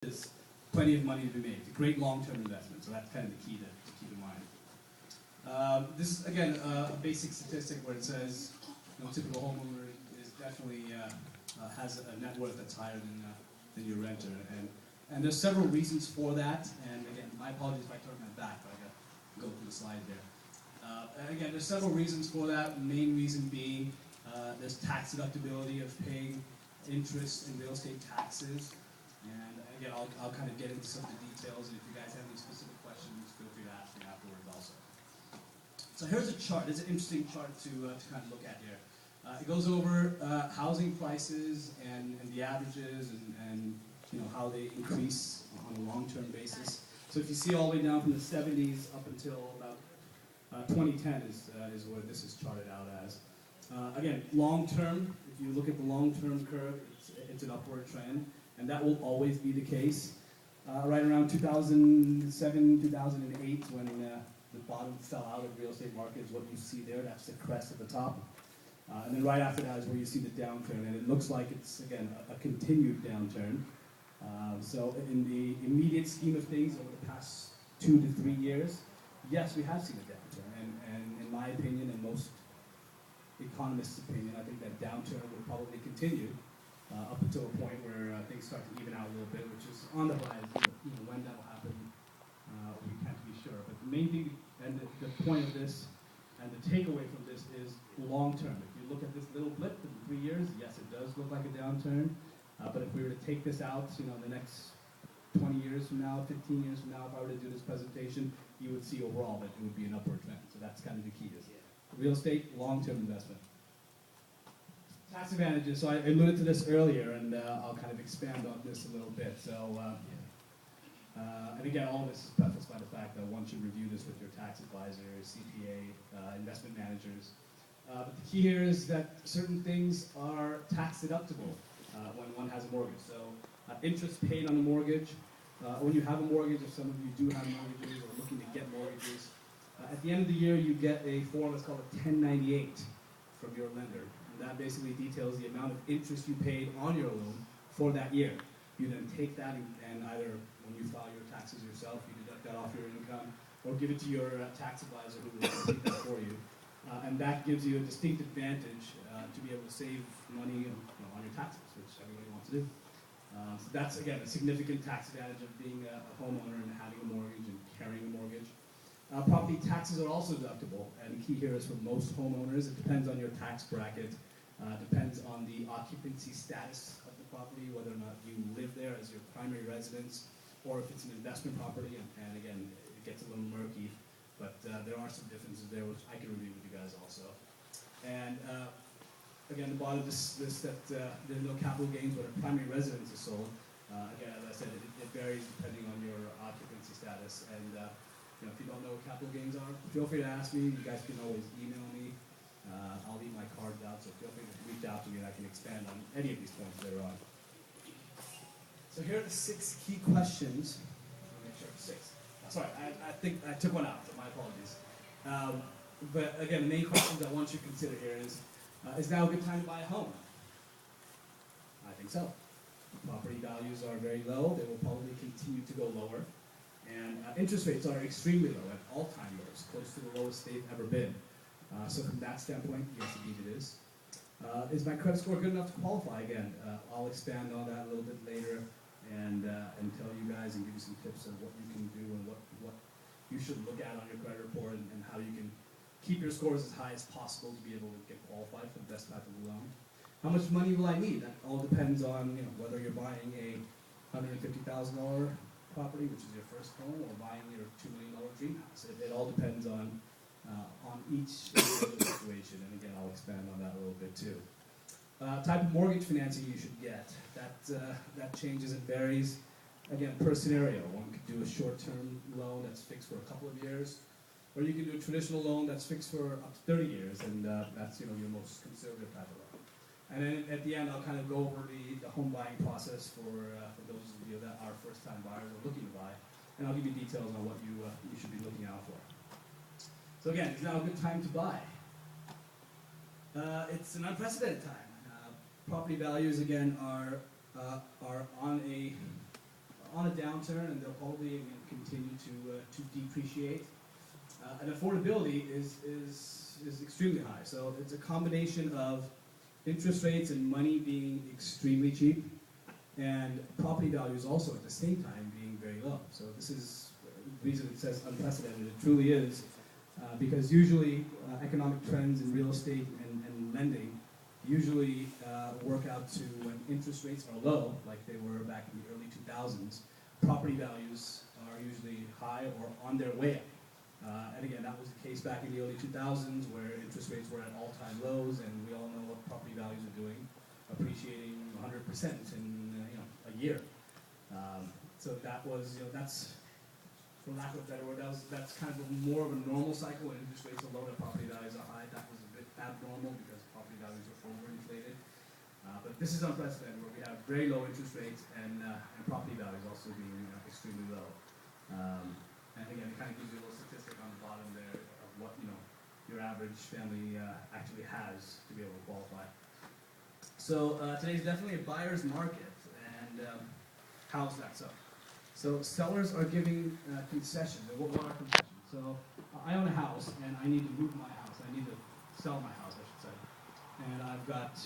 There's plenty of money to be made. It's a great long-term investment, so that's kind of the key to keep in mind. This is, again, a basic statistic where it says typical homeowner is definitely has a net worth that's higher than your renter. And there's several reasons for that. And again, my apologies if I turn my back, but I got to go through the slide there. Again, there's several reasons for that. The main reason being there's tax deductibility of paying interest in real estate taxes. And again, I'll kind of get into some of the details, and if you guys have any specific questions, feel free to ask me afterwards also. So here's a chart. It's an interesting chart to kind of look at here. It goes over housing prices and the averages and how they increase on a long-term basis. So if you see all the way down from the 70s up until about 2010 is where this is charted out as. Again, long-term, if you look at the long-term curve, it's an upward trend. And that will always be the case. Right around 2007, 2008, when the bottom fell out of the real estate market, is what you see there. That's the crest at the top. And then right after that is where you see the downturn. And it looks like it's, again, a continued downturn. So in the immediate scheme of things over the past 2 to 3 years, yes, we have seen a downturn. And in my opinion, and most economists' opinion, I think that downturn will probably continue. Up until a point where things start to even out a little bit, which is on the horizon. When that will happen, we can't be sure. But the main thing, and the point of this, and the takeaway from this is long term. If you look at this little blip in 3 years, yes, it does look like a downturn. But if we were to take this out, the next 20 years from now, 15 years from now, if I were to do this presentation, you would see overall that it would be an upward trend. So that's kind of the key. Is real estate, long-term investment. Tax advantages. So I alluded to this earlier, and I'll kind of expand on this a little bit. So, and again, all of this is prefaced by the fact that one should review this with your tax advisor, CPA, investment managers. But the key here is that certain things are tax deductible when one has a mortgage. So, interest paid on a mortgage. When you have a mortgage, if some of you do have mortgages or looking to get mortgages, at the end of the year, you get a form that's called a 1098 from your lender. That basically details the amount of interest you paid on your loan for that year. You then take that and either when you file your taxes yourself, you deduct that off your income, or give it to your tax advisor who will complete that for you. And that gives you a distinct advantage to be able to save money on your taxes, which everybody wants to do. So that's, again, a significant tax advantage of being a homeowner and having a mortgage and carrying a mortgage. Property taxes are also deductible, and the key here is for most homeowners, it depends on your tax bracket. Depends on the occupancy status of the property, whether or not you live there as your primary residence, or if it's an investment property. And again, it gets a little murky, but there are some differences there, which I can review with you guys also. And again, the bottom of this that there's no capital gains when a primary residence is sold. Again, as I said, it varies depending on your occupancy status. And if you don't know what capital gains are, feel free to ask me. You guys can always email me. I'll leave my cards out, so feel free to reach out to me and I can expand on any of these points later on. So here are the 6 key questions. I'll make sure it's 6. Sorry, I think I took one out, so my apologies. But again, the main questions I want you to consider here is now a good time to buy a home? I think so. Property values are very low. They will probably continue to go lower. And interest rates are extremely low, at all-time lows, close to the lowest they've ever been. So from that standpoint, yes, indeed it is. Is my credit score good enough to qualify? Again, I'll expand on that a little bit later and tell you guys and give you some tips of what you can do and what you should look at on your credit report and how you can keep your scores as high as possible to be able to get qualified for the best type of loan. How much money will I need? That all depends on whether you're buying a $150,000 property, which is your first home, or buying your $2 million dream house. It all depends on each situation, and again, I'll expand on that a little bit too. Type of mortgage financing you should get. That changes and varies, again, per scenario. One could do a short-term loan that's fixed for a couple of years, or you can do a traditional loan that's fixed for up to 30 years, and that's your most conservative type of loan. And then at the end, I'll kind of go over the home buying process for those of you that are first-time buyers or looking to buy, and I'll give you details on what you should be looking out for. So again, it's now a good time to buy. It's an unprecedented time. Property values, again, are on a on a downturn, and they'll probably continue to depreciate. And affordability is extremely high. So it's a combination of interest rates and money being extremely cheap, and property values also at the same time being very low. So this is the reason it says unprecedented. It truly is, because usually economic trends in real estate and lending usually work out to when interest rates are low, like they were back in the early 2000s, property values are usually high or on their way up. And again, that was the case back in the early 2000s, where interest rates were at all-time lows, and we all know what property values are doing, appreciating 100% in a year. So that was, that's, for lack of a better word, that's kind of more of a normal cycle when interest rates are low and property values are high. That was a bit abnormal because property values are overinflated. But this is unprecedented, where we have very low interest rates and property values also being extremely low. And again, it kind of gives you a little statistic on the bottom there of what your average family actually has to be able to qualify. So today's definitely a buyer's market, and how's that so? So sellers are giving concessions. And what are concessions? So I own a house, and I need to move my house. I need to sell my house, I should say. And I've got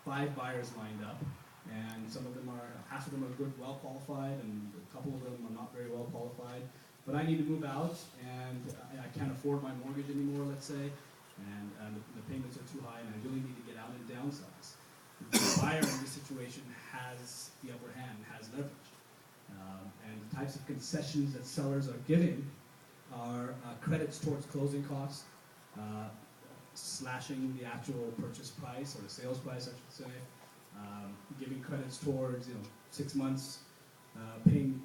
5 buyers lined up, and half of them are good, well qualified, and a couple of them are not very well qualified. But I need to move out, and I can't afford my mortgage anymore, let's say, and the payments are too high, and I really need to get out and downsize. The buyer in this situation has the upper hand, has leverage. And the types of concessions that sellers are giving are credits towards closing costs, slashing the actual purchase price, or the sales price, I should say, giving credits towards 6 months, paying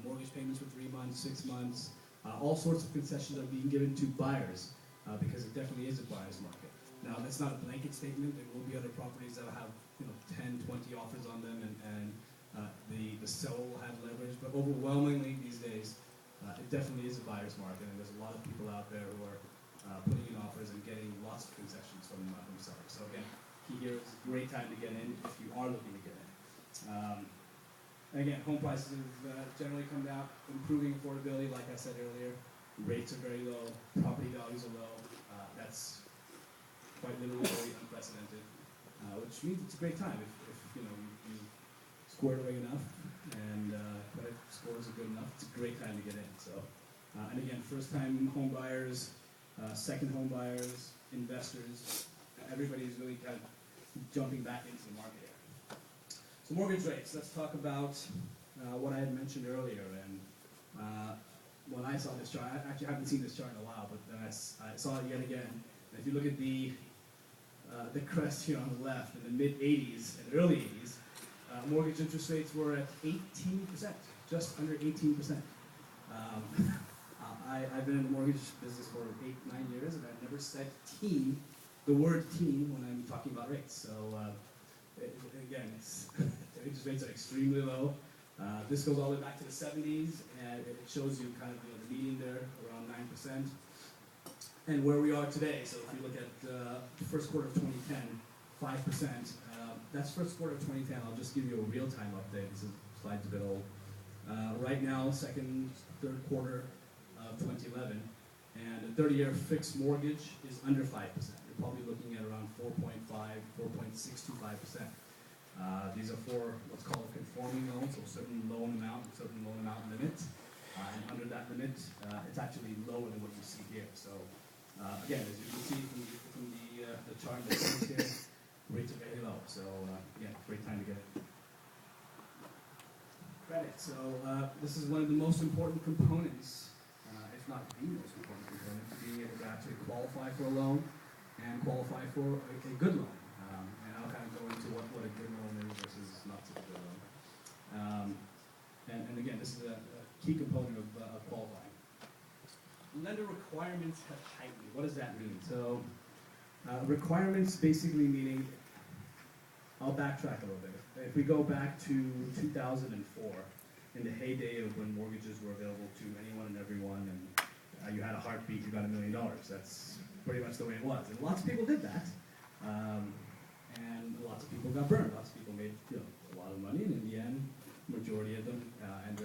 mortgage payments for 3 months, 6 months. All sorts of concessions are being given to buyers because it definitely is a buyer's market. Now, that's not a blanket statement. There will be other properties that will have 10, 20 offers on them, and the seller will have leverage. But overwhelmingly these days, it definitely is a buyer's market, and there's a lot of people out there who are putting in offers and getting lots of concessions from sellers. So again, key here is a great time to get in if you are looking to get in. Again, home prices have generally come down, improving affordability, like I said earlier. Rates are very low, property values are low. That's quite literally very unprecedented, which means it's a great time if you scored away enough and credit scores are good enough. It's a great time to get in. So, and again, first-time home buyers, second home buyers, investors, everybody's really kind of jumping back into the market here. So mortgage rates, let's talk about what I had mentioned earlier. And when I saw this chart, I actually haven't seen this chart in a while, but then I saw it yet again. And if you look at the crest here on the left, in the mid-'80s and early '80s, mortgage interest rates were at 18%, just under 18%. I've been in the mortgage business for 8-9 years, and I've never said the word teen, when I'm talking about rates. So again, interest rates are extremely low. This goes all the way back to the 70s, and it shows you kind of the median there, around 9%. And where we are today, so if you look at the first quarter of 2010, 5%. That's first quarter of 2010. I'll just give you a real-time update. This slide's a bit old. Right now, third quarter of 2011, and a 30-year fixed mortgage is under 5%. You're probably looking at around 4.5, 4.625%. These are for what's called conforming loans, so a certain loan amount limit. And under that limit, it's actually lower than what you see here. So again, as you can see from the chart that shows here, rates are very low. So again, great time to get it. Credit. So this is one of the most important components, if not the most important component, to being able to actually qualify for a loan and qualify for a good loan. And I'll kind of go into what a good loan is versus not such a good loan. And again, this is a key component of qualifying. Lender requirements have tightened. What does that mean? So requirements basically meaning, I'll backtrack a little bit. If we go back to 2004, in the heyday of when mortgages were available to anyone and everyone, and you had a heartbeat, you got $1 million. That's pretty much the way it was. And lots of people did that. And lots of people got burned. Lots of people made a lot of money, and in the end, majority of them, and